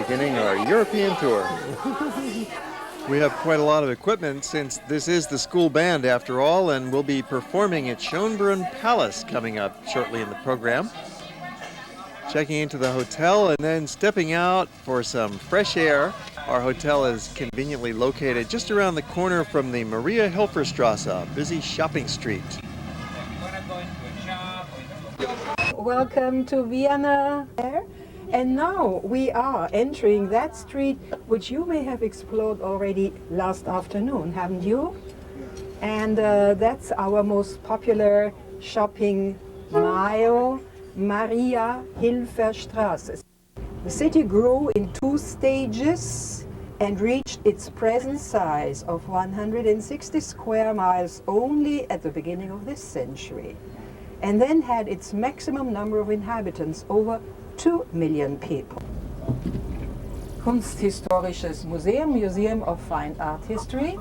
beginning our European tour. We have quite a lot of equipment since this is the school band after all, and we'll be performing at Schonbrun Palace coming up shortly in the program. Checking into the hotel and then stepping out for some fresh air. Our hotel is conveniently located just around the corner from the Maria Hilferstrasse, a busy shopping street. Welcome to Vienna. And now we are entering that street which you may have explored already last afternoon, haven't you? And that's our most popular shopping mile, Maria Hilferstrasse. The city grew in 2 stages and reached its present size of 160 square miles only at the beginning of this century, and then had its maximum number of inhabitants, over 2 million people. Kunsthistorisches Museum, Museum of Fine Art History.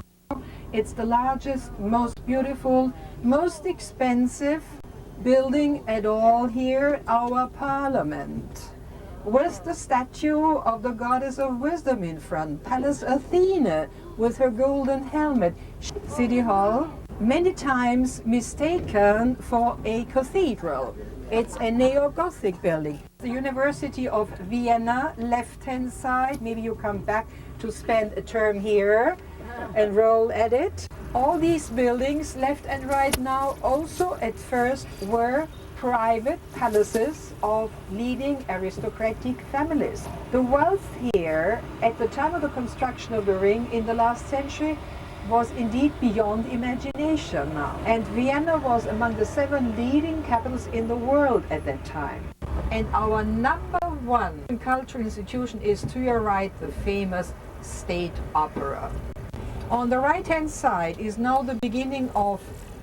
It's the largest, most beautiful, most expensive building at all here, our parliament, with the statue of the goddess of wisdom in front, Palace Athene with her golden helmet. City Hall, many times mistaken for a cathedral. It's a neo-Gothic building. The University of Vienna, left-hand side. Maybe you come back to spend a term here and roll at it. All these buildings, left and right now, also at first were private palaces of leading aristocratic families. The wealth here, at the time of the construction of the ring in the last century, was indeed beyond imagination now. And Vienna was among the 7 leading capitals in the world at that time. And our #1 cultural institution is, to your right, the famous State Opera. On the right-hand side is now the beginning of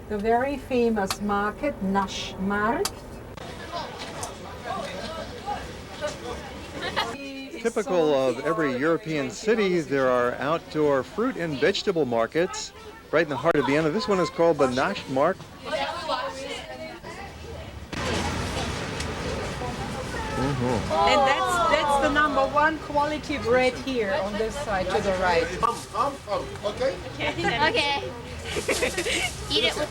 the very famous market, Nachsmarkt. Typical of every European city, there are outdoor fruit and vegetable markets right in the heart of Vienna. This one is called the Nachsmarkt. And that's the #1 quality bread here on this side to the right. Okay? Okay. Eat it with...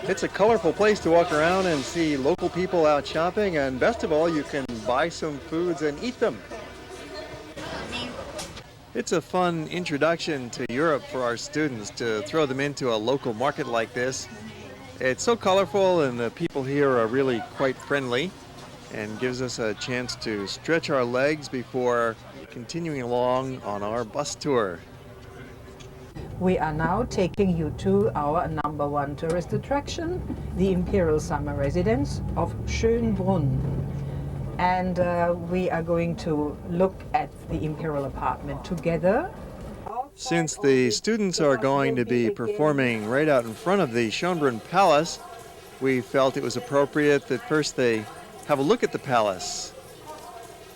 It's a colorful place to walk around and see local people out shopping, and best of all, you can buy some foods and eat them. It's a fun introduction to Europe for our students to throw them into a local market like this. It's so colorful, and the people here are really quite friendly and gives us a chance to stretch our legs before continuing along on our bus tour. We are now taking you to our #1 tourist attraction, the Imperial Summer Residence of Schönbrunn. And we are going to look at the Imperial apartment together. Since the students are going to be performing right out in front of the Schonbrun Palace, we felt it was appropriate that first they have a look at the palace,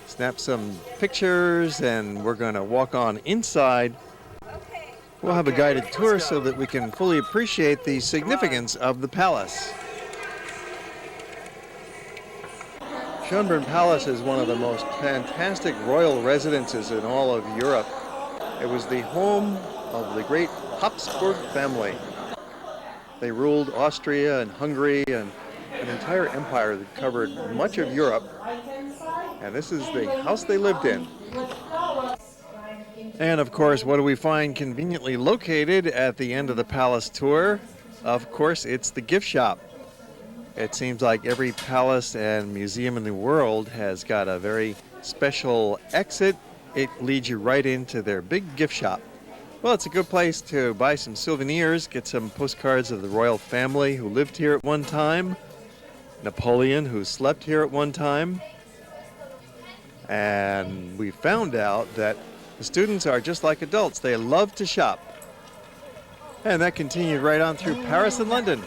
snap some pictures, and we're going to walk on inside. We'll have a guided tour so that we can fully appreciate the significance of the palace. Schonbrun Palace is one of the most fantastic royal residences in all of Europe. It was the home of the great Habsburg family. They ruled Austria and Hungary and an entire empire that covered much of Europe. And this is the house they lived in. And of course, what do we find conveniently located at the end of the palace tour? Of course, it's the gift shop. It seems like every palace and museum in the world has got a very special exit. It leads you right into their big gift shop. Well, it's a good place to buy some souvenirs, get some postcards of the royal family who lived here at one time, Napoleon who slept here at one time. And we found out that the students are just like adults. They love to shop. And that continued right on through Paris and London.